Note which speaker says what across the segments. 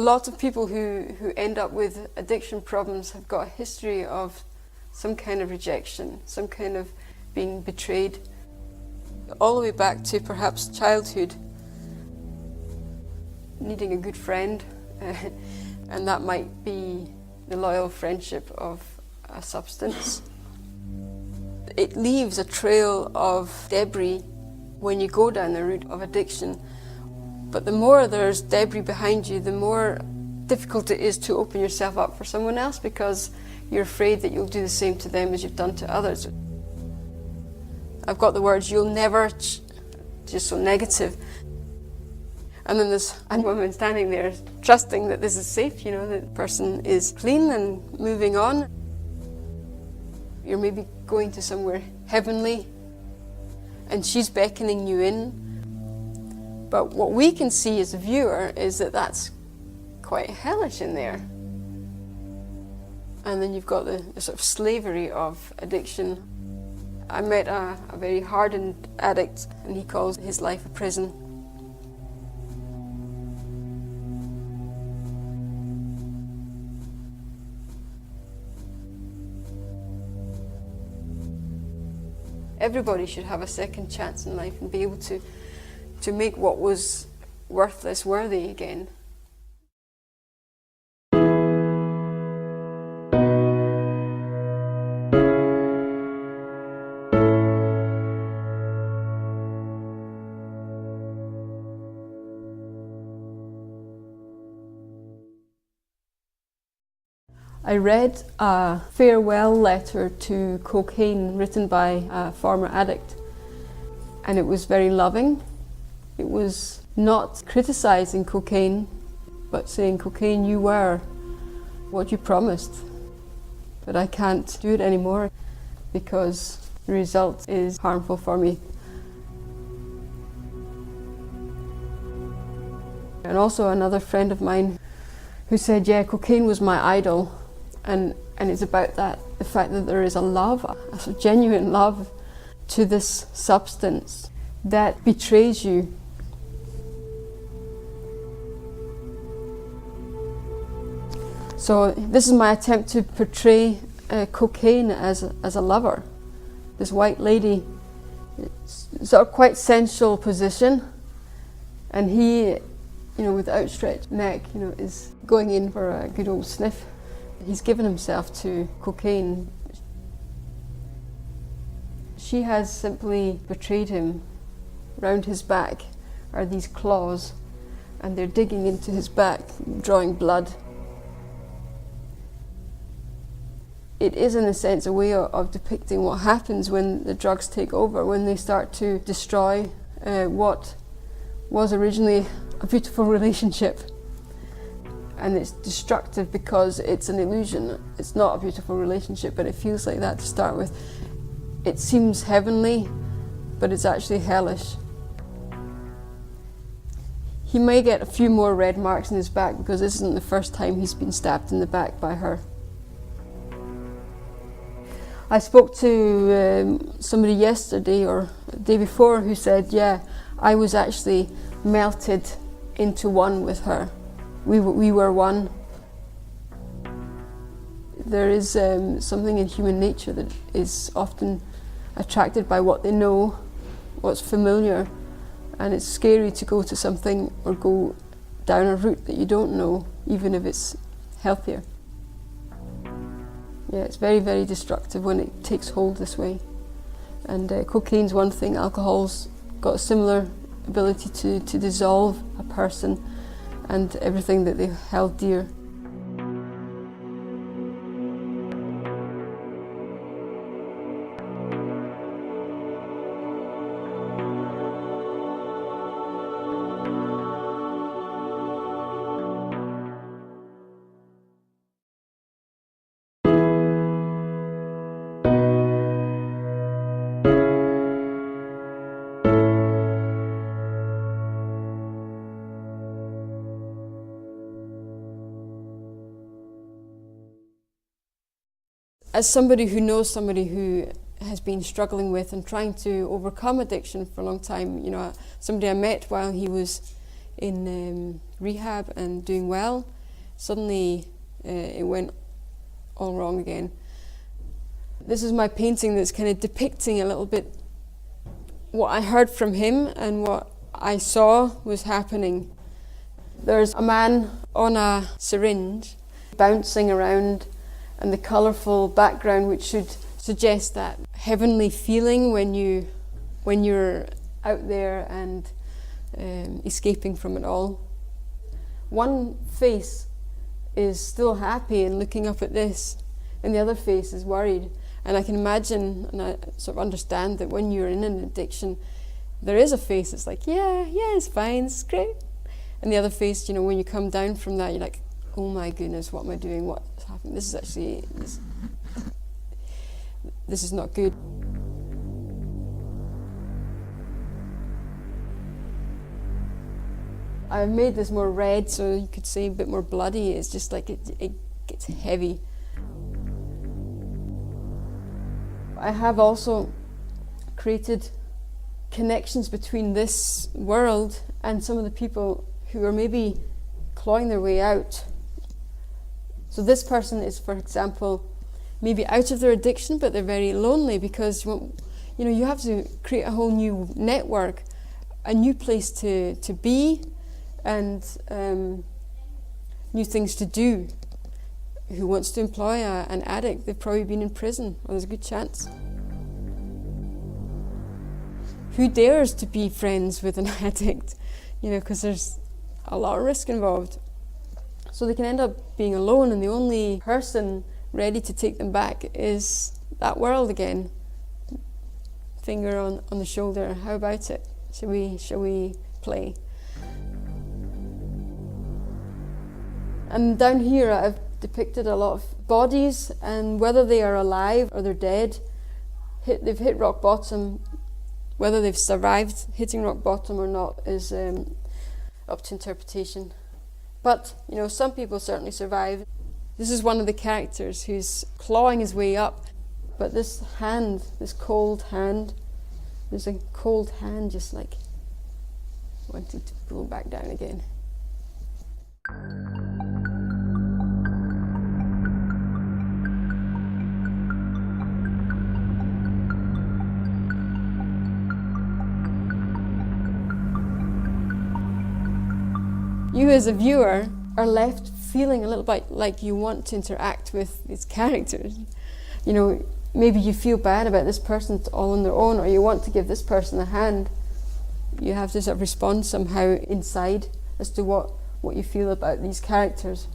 Speaker 1: lot of people who end up with addiction problems have got a history of some kind of rejection, some kind of being betrayed, all the way back to perhaps childhood, needing a good friend, and that might be the loyal friendship of a substance. It leaves a trail of debris when you go down the route of addiction, but the more there's debris behind you, the more difficult it is to open yourself up for someone else, because you're afraid that you'll do the same to them as you've done to others. I've got the words, "you'll never," just so negative. And then there's a woman standing there trusting that this is safe, you know, that the person is clean and moving on. You're maybe going to somewhere heavenly and she's beckoning you in. But what we can see as a viewer is that that's quite hellish in there. And then you've got the sort of slavery of addiction. I met a very hardened addict, and he calls his life a prison. Everybody should have a second chance in life and be able to make what was worthless worthy again. I read a farewell letter to cocaine written by a former addict, and it was very loving. It was not criticising cocaine, but saying, "Cocaine, you were what you promised, but I can't do it anymore because the result is harmful for me." And also another friend of mine who said, "Yeah, cocaine was my idol." And it's about that, the fact that there is a love, a sort of genuine love to this substance that betrays you. So this is my attempt to portray cocaine as a lover. This white lady, sort of quite sensual position, and he, you know, with outstretched neck, you know, is going in for a good old sniff. He's given himself to cocaine. She has simply betrayed him. Round his back are these claws, and they're digging into his back, drawing blood. It is, in a sense, a way of depicting what happens when the drugs take over, when they start to destroy what was originally a beautiful relationship. And it's destructive because it's an illusion. It's not a beautiful relationship, but it feels like that to start with. It seems heavenly, but it's actually hellish. He may get a few more red marks in his back because this isn't the first time he's been stabbed in the back by her. I spoke to somebody yesterday or the day before who said, "Yeah, I was actually melted into one with her. We were one." There is something in human nature that is often attracted by what they know, what's familiar, and it's scary to go to something or go down a route that you don't know, even if it's healthier. Yeah, it's very, very destructive when it takes hold this way. And cocaine's one thing, alcohol's got a similar ability to dissolve a person and everything that they held dear. As somebody who knows somebody who has been struggling with and trying to overcome addiction for a long time, you know, somebody I met while he was in rehab and doing well, suddenly it went all wrong again. This is my painting that's kind of depicting a little bit what I heard from him and what I saw was happening. There's a man on a syringe bouncing around, and the colourful background which should suggest that heavenly feeling when you're out there and escaping from it all. One face is still happy and looking up at this, and the other face is worried. And I can imagine, and I sort of understand that when you're in an addiction, there is a face that's like, yeah, it's fine, it's great. And the other face, when you come down from that, you're like, oh my goodness, what am I doing? What's happening? This is not good. I've made this more red, so you could say a bit more bloody. It's just like it gets heavy. I have also created connections between this world and some of the people who are maybe clawing their way out. So this person is, for example, maybe out of their addiction, but they're very lonely because you have to create a whole new network, a new place to be, and new things to do. Who wants to employ an addict? They've probably been in prison, or there's a good chance. Who dares to be friends with an addict? Because there's a lot of risk involved. So they can end up being alone, and the only person ready to take them back is that world again. Finger on the shoulder. How about it? Shall we play? And down here I've depicted a lot of bodies, and whether they are alive or they're dead, they've hit rock bottom. Whether they've survived hitting rock bottom or not is up to interpretation. But, some people certainly survive. This is one of the characters who's clawing his way up. But this hand, this cold hand, there's a cold hand just like wanting to pull back down again. You as a viewer are left feeling a little bit like you want to interact with these characters. Maybe you feel bad about this person all on their own, or you want to give this person a hand. You have to sort of respond somehow inside as to what you feel about these characters.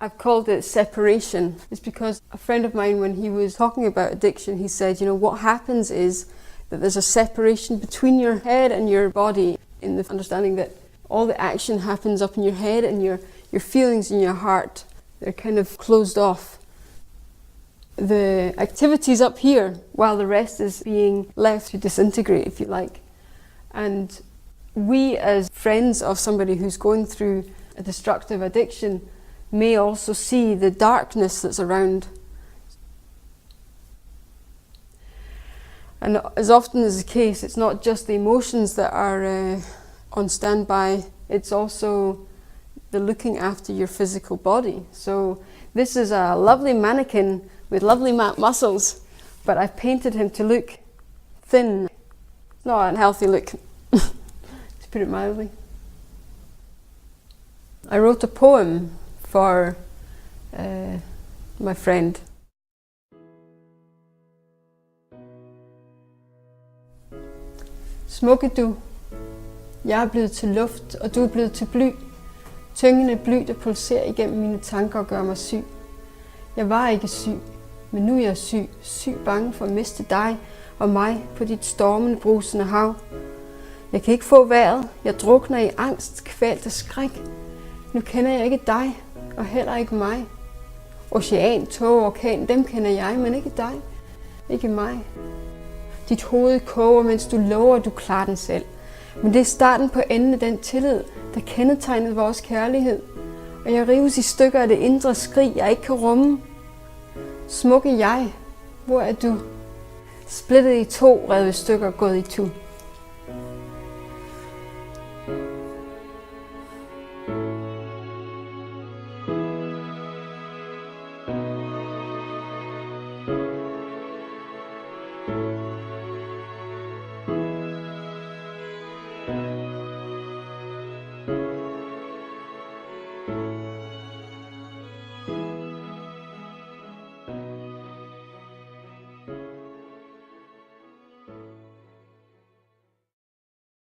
Speaker 1: I've called it separation. It's because a friend of mine, when he was talking about addiction, he said, what happens is that there's a separation between your head and your body, in the understanding that all the action happens up in your head, and your feelings in your heart, they're kind of closed off. The activity's up here, while the rest is being left to disintegrate, if you like. And we, as friends of somebody who's going through a destructive addiction, may also see the darkness that's around. And as often is the case, it's not just the emotions that are on standby, it's also the looking after your physical body. So this is a lovely mannequin with lovely muscles, but I've painted him to look thin. It's not an healthy look, to put it mildly. I wrote a poem for my friend. Smukke du, jeg er blevet til luft, og du er blevet til bly. Tyngende bly, der pulserer igennem mine tanker og gør mig syg. Jeg var ikke syg, men nu er jeg syg. Syg bange for at miste dig og mig på dit stormende, brusende hav. Jeg kan ikke få vejret, jeg drukner i angst, kvalt af skræk. Nu kender jeg ikke dig, og heller ikke mig. Ocean, tåge, orkan, dem kender jeg, men ikke dig. Ikke mig. Dit hoved koger, mens du lover, du klarer den selv. Men det er starten på enden af den tillid, der kendetegnede vores kærlighed. Og jeg rives i stykker af det indre skrig, jeg ikke kan rumme. Smukke jeg, hvor er du? Splittet i to, revet i stykker, gået i tu.